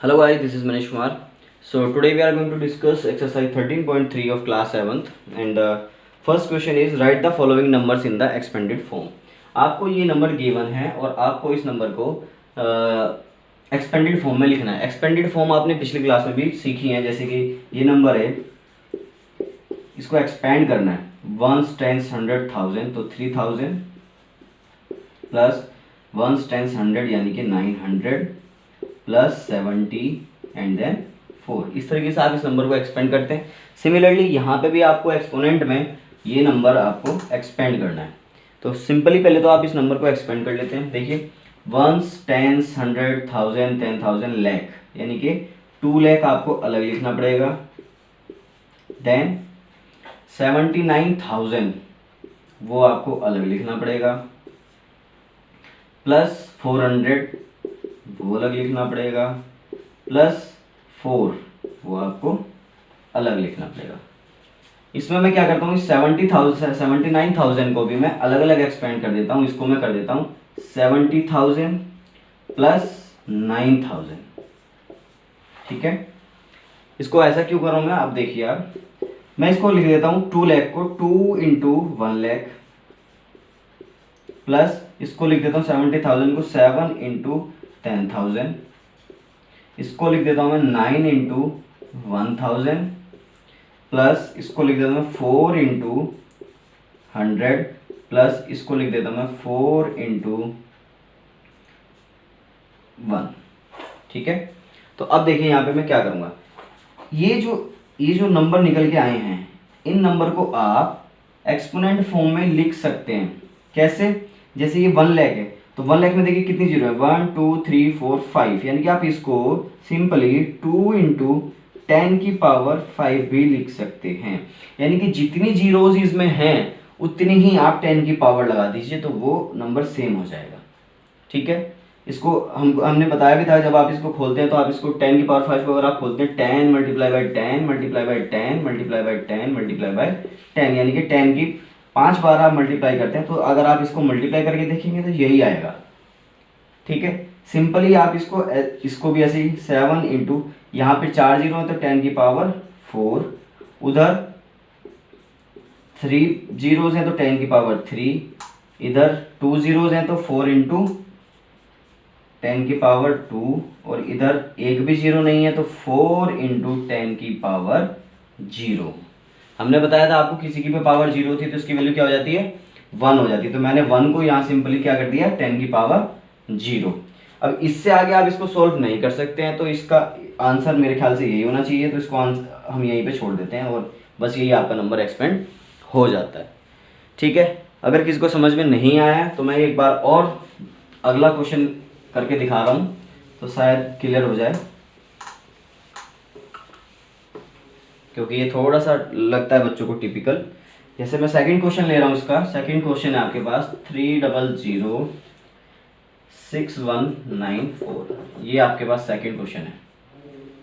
Hello guys, this is Manish Kumar. So today we are going to discuss exercise 13.3 of class 7th and the first question is write the following numbers in the expanded form. आपको ये number given है और आपको इस number को expanded form में लिखना है। एक्सपेंडेड फॉर्म आपने पिछली क्लास में भी सीखी है, जैसे कि ये नंबर है, इसको एक्सपेंड करना है 1s 10s 100,000 तो 3000 प्लस 1s 10s 100 यानी कि 900 प्लस 70 एंड देन 4। इस तरीके से आप इस नंबर को एक्सपेंड करते हैं। सिमिलरली यहाँ पे भी आपको एक्सपोनेंट में ये नंबर आपको एक्सपेंड करना है। तो सिंपली पहले तो आप इस नंबर को एक्सपेंड कर लेते हैं। देखिए 1s 10s 100,000 10,000 लाख यानी कि 2 लाख आपको अलग लिखना पड़ेगा। देन 79,000 वो आपको अलग लिखना पड़ेगा, प्लस 400 वो अलग लिखना पड़ेगा, प्लस 4 वो आपको अलग लिखना पड़ेगा। इसमें मैं क्या करता हूँ, 79,000 को भी मैं अलग अलग एक्सपेंड कर देता हूँ। इसको मैं कर देता हूँ 70,000 प्लस 9,000। ठीक है, इसको ऐसा क्यों कर रहा हूँ मैं, आप देखिए आप, मैं इसको लिख देता हूँ 2 लाख को 2 इंटू 1 लाख, प्लस इसको लिख देता हूँ 70,000 को 7 इंटू 10,000, इसको लिख देता हूँ मैं 9 इंटू 1,000, प्लस इसको लिख देता हूँ मैं 4 इंटू 100, प्लस इसको लिख देता हूँ मैं 4 इंटू 1। ठीक है, तो अब देखिए यहाँ पे मैं क्या करूँगा, ये जो नंबर निकल के आए हैं इन नंबर को आप एक्सपोनेंट फॉर्म में लिख सकते हैं। कैसे, जैसे ये 1 लाख है तो 1 लाख में देखिए कितनी जीरो है, 1 2 3 4 5, यानी कि आप इसको सिंपली 2 इंटू 10 की पावर 5 भी लिख सकते हैं। यानी कि जितनी जीरोज इसमें हैं उतनी ही आप 10 की पावर लगा दीजिए तो वो नंबर सेम हो जाएगा। ठीक है, इसको हमने बताया भी था, जब आप इसको खोलते हैं तो आप इसको 10 की पावर 5 को अगर आप खोलते हैं 10 multiply by 10 multiply by 10 multiply by 10 multiply by 10, यानी कि 10 की 5 बार आप मल्टीप्लाई करते हैं तो अगर आप इसको मल्टीप्लाई करके देखेंगे तो यही आएगा। ठीक है, सिंपली आप इसको भी ऐसे ही 7 इंटू, यहाँ पे 4 जीरो है तो 10 की पावर 4, उधर 3 जीरोज हैं तो 10 की पावर 3, इधर 2 जीरोज हैं तो 4 इंटू 10 की पावर 2, और इधर एक भी जीरो नहीं है तो 4 इंटू 10 की पावर 0। हमने बताया था आपको किसी की भी पावर 0 थी तो उसकी वैल्यू क्या हो जाती है, 1 हो जाती है। तो मैंने 1 को यहाँ सिंपली क्या कर दिया, 10 की पावर 0। अब इससे आगे आप इसको सॉल्व नहीं कर सकते हैं तो इसका आंसर मेरे ख्याल से यही होना चाहिए, तो इसको हम यहीं पे छोड़ देते हैं और बस यही आपका नंबर एक्सपेंड हो जाता है। ठीक है, अगर किसी को समझ में नहीं आया तो मैं एक बार और अगला क्वेश्चन करके दिखा रहा हूँ तो शायद क्लियर हो जाए, क्योंकि ये थोड़ा सा लगता है बच्चों को टिपिकल। जैसे मैं सेकंड क्वेश्चन ले रहा हूँ, इसका सेकंड क्वेश्चन है आपके पास 3006194, ये आपके पास सेकंड क्वेश्चन है।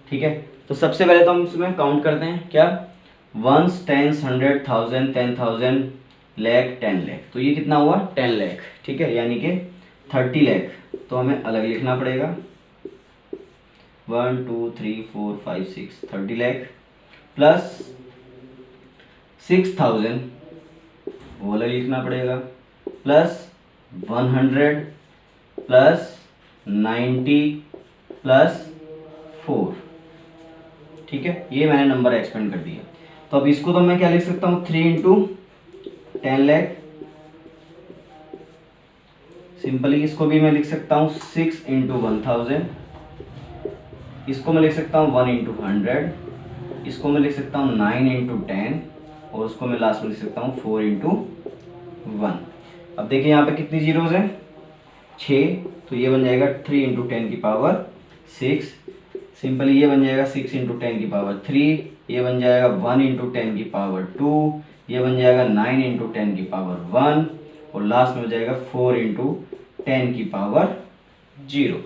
ठीक है, तो सबसे पहले तो हम इसमें काउंट करते हैं क्या, 1s 10s 100,000 10,000 लाख 10 लाख, तो ये कितना हुआ 10 लाख। ठीक है, यानी कि 30 लाख तो हमें अलग लिखना पड़ेगा, 1 2 3 4 5 6 30 लाख, प्लस 6,000 वो अलग लिखना पड़ेगा, प्लस 100 प्लस 90 प्लस 4। ठीक है, ये मैंने नंबर एक्सपेंड कर दिया। तो अब इसको तो मैं क्या लिख सकता हूँ, 3 इंटू 10 लाख, सिंपली इसको भी मैं लिख सकता हूँ 6 इंटू 1000, इसको मैं लिख सकता हूँ 1 इंटू 100, इसको मैं लिख सकता हूँ 9 इंटू 10, और उसको मैं लास्ट में लिख सकता हूँ 4 इंटू 1। अब देखिए यहाँ पे कितनी जीरोज हैं, 6, तो ये बन जाएगा 3 इंटू 10 की पावर 6, सिंपली ये बन जाएगा 6 इंटू 10 की पावर 3, ये बन जाएगा 1 इंटू 10 की पावर 2, ये बन जाएगा 9 इंटू 10 की पावर 1, और लास्ट में हो जाएगा 4 इंटू 10 की पावर 0।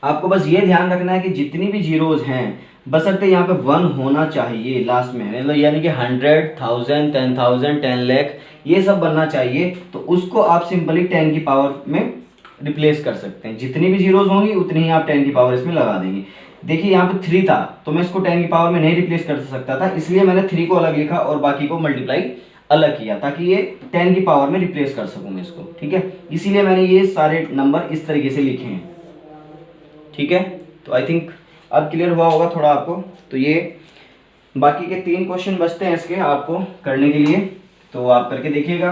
आपको बस ये ध्यान रखना है कि जितनी भी जीरोज हैं बशर्ते यहाँ पे 1 होना चाहिए लास्ट में, मतलब यानी कि 100,000 10,000 10 लाख ये सब बनना चाहिए, तो उसको आप सिंपली 10 की पावर में रिप्लेस कर सकते हैं। जितनी भी जीरोज होंगी उतनी ही आप 10 की पावर इसमें लगा देंगे। देखिए यहाँ पे 3 था तो मैं इसको 10 की पावर में नहीं रिप्लेस कर सकता था, इसलिए मैंने 3 को अलग लिखा और बाकी को मल्टीप्लाई अलग किया ताकि ये 10 की पावर में रिप्लेस कर सकूं मैं इसको। ठीक है, इसीलिए मैंने ये सारे नंबर इस तरीके से लिखे हैं। ठीक है, तो आई थिंक अब क्लियर हुआ होगा थोड़ा आपको। तो ये बाकी के 3 क्वेश्चन बचते हैं इसके आपको करने के लिए, तो आप करके देखिएगा,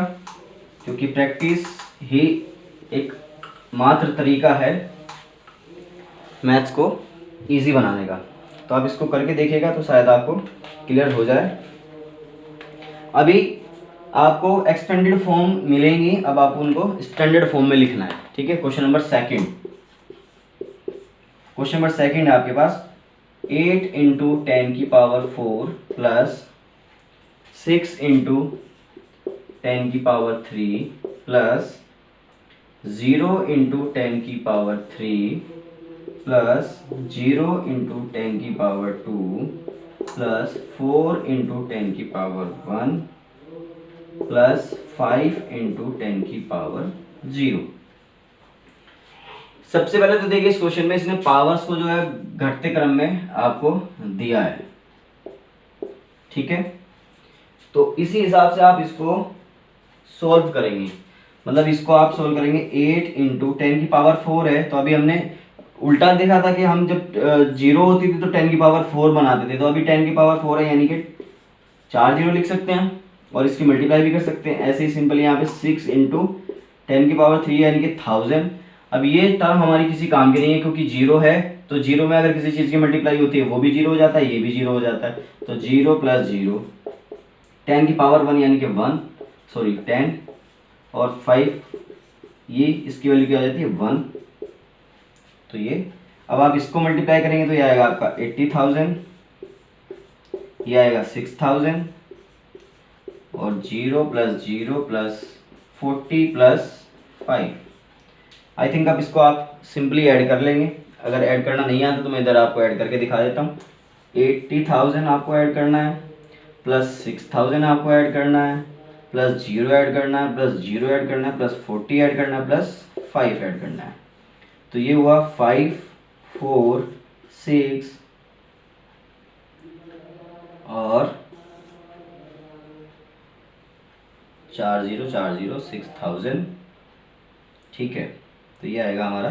क्योंकि प्रैक्टिस ही एक मात्र तरीका है मैथ्स को इजी बनाने का। तो आप इसको करके देखिएगा तो शायद आपको क्लियर हो जाए। अभी आपको एक्सपेंडेड फॉर्म मिलेंगी, अब आप उनको स्टैंडर्ड फॉर्म में लिखना है। ठीक है, क्वेश्चन नंबर सेकंड है आपके पास 8 इंटू 10 की पावर 4 प्लस 6 इंटू 10 की पावर 3 प्लस 0 इंटू 10 की पावर 3 प्लस 0 इंटू 10 की पावर 2 प्लस 4 इंटू 10 की पावर 1 प्लस 5 इंटू 10 की पावर 0। सबसे पहले तो देखिए इस क्वेश्चन में इसने पावर्स को जो है घटते क्रम में आपको दिया है। ठीक है, तो इसी हिसाब से आप इसको सॉल्व करेंगे, मतलब इसको आप सॉल्व करेंगे। 8 इंटू 10 की पावर 4 है, तो अभी हमने उल्टा देखा था कि हम जब 0 होती थी तो 10 की पावर 4 बनाते थे, तो अभी 10 की पावर 4 है यानी कि 4 0 लिख सकते हैं और इसकी मल्टीप्लाई भी कर सकते हैं। ऐसे ही सिंपल यहाँ पे 6 इंटू 10 की पावर 3 यानी कि 1000। अब ये टर्म हमारी किसी काम की नहीं है क्योंकि 0 है, तो 0 में अगर किसी चीज़ की मल्टीप्लाई होती है वो भी 0 हो जाता है, ये भी 0 हो जाता है। तो 0 प्लस 0 10 की पावर 1 यानी कि 10 और 5 ये इसकी वैल्यू क्या हो जाती है 1। तो ये अब आप इसको मल्टीप्लाई करेंगे तो ये आएगा आपका 80,000, ये आएगा 6,000 और 0 plus 0 plus 40 plus 5। I think अब इसको आप सिंपली ऐड कर लेंगे। अगर ऐड करना नहीं आता तो मैं इधर आपको ऐड करके दिखा देता हूँ। 80,000 आपको ऐड करना है, प्लस 6,000 आपको ऐड करना है, प्लस 0 ऐड करना है, प्लस 0 ऐड करना है, प्लस 40 ऐड करना है, प्लस 5 ऐड करना है। तो ये हुआ 5 4 6 और 4 0 4 0 6,000। ठीक है, तो ये आएगा हमारा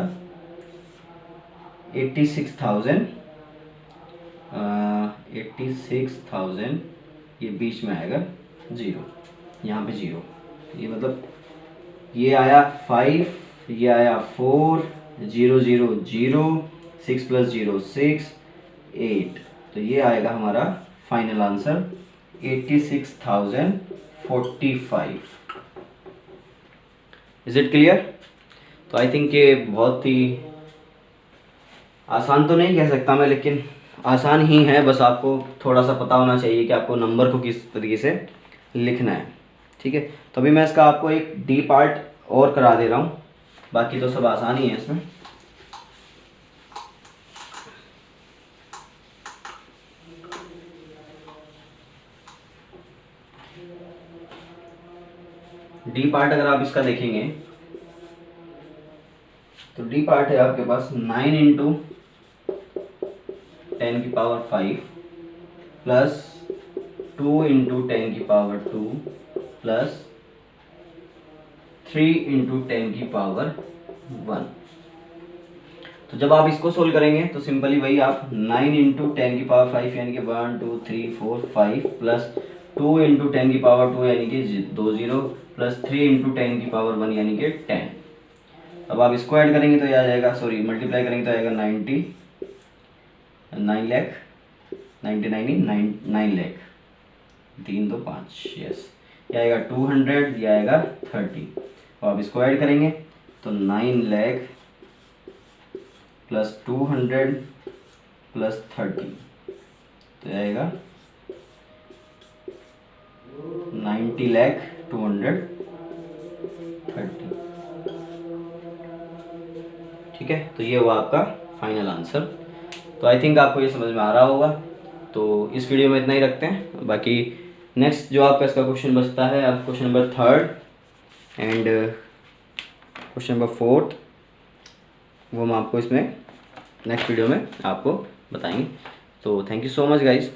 86,000 ये बीच में आएगा 0, यहाँ पे 0। ये मतलब ये आया 5, ये आया 4 0 0 0 6 प्लस 0 6 8। तो ये आएगा हमारा final answer 86,045। Is it clear? तो आई थिंक ये बहुत ही आसान तो नहीं कह सकता मैं, लेकिन आसान ही है। बस आपको थोड़ा सा पता होना चाहिए कि आपको नंबर को किस तरीके से लिखना है। ठीक है, तो अभी मैं इसका आपको एक डी पार्ट और करा दे रहा हूँ, बाकी तो सब आसान ही है इसमें। डी पार्ट अगर आप इसका देखेंगे तो डी पार्ट है आपके पास 9 इंटू 10 की पावर 5 प्लस 2 इंटू 10 की पावर 2 प्लस 3 इंटू 10 की पावर 1। तो जब आप इसको सोल्व करेंगे तो सिंपली वही आप 9 इंटू 10 की पावर 5 यानी कि 1 2 3 4 5 प्लस 2 इंटू 10 की पावर 2 यानी कि 2 0 प्लस 3 इंटू 10 की पावर 1 यानी कि 10। अब आप इसको ऐड करेंगे तो ये आ जाएगा, सॉरी मल्टीप्लाई करेंगे तो आएगा 9 लाख 9 लाख 3 2 5 यस, ये आएगा 200, ये आएगा 30। तो आप इसको ऐड करेंगे तो 9 लाख प्लस 200 प्लस 30 तो आएगा 90 लाख 230। ठीक है, तो ये हुआ आपका फाइनल आंसर। तो आई थिंक आपको ये समझ में आ रहा होगा। तो इस वीडियो में इतना ही रखते हैं, बाकी नेक्स्ट जो आपका इसका क्वेश्चन बचता है, अब question number 3rd and question number 4th वो हम आपको इसमें नेक्स्ट वीडियो में आपको बताएंगे। तो thank you so much guys.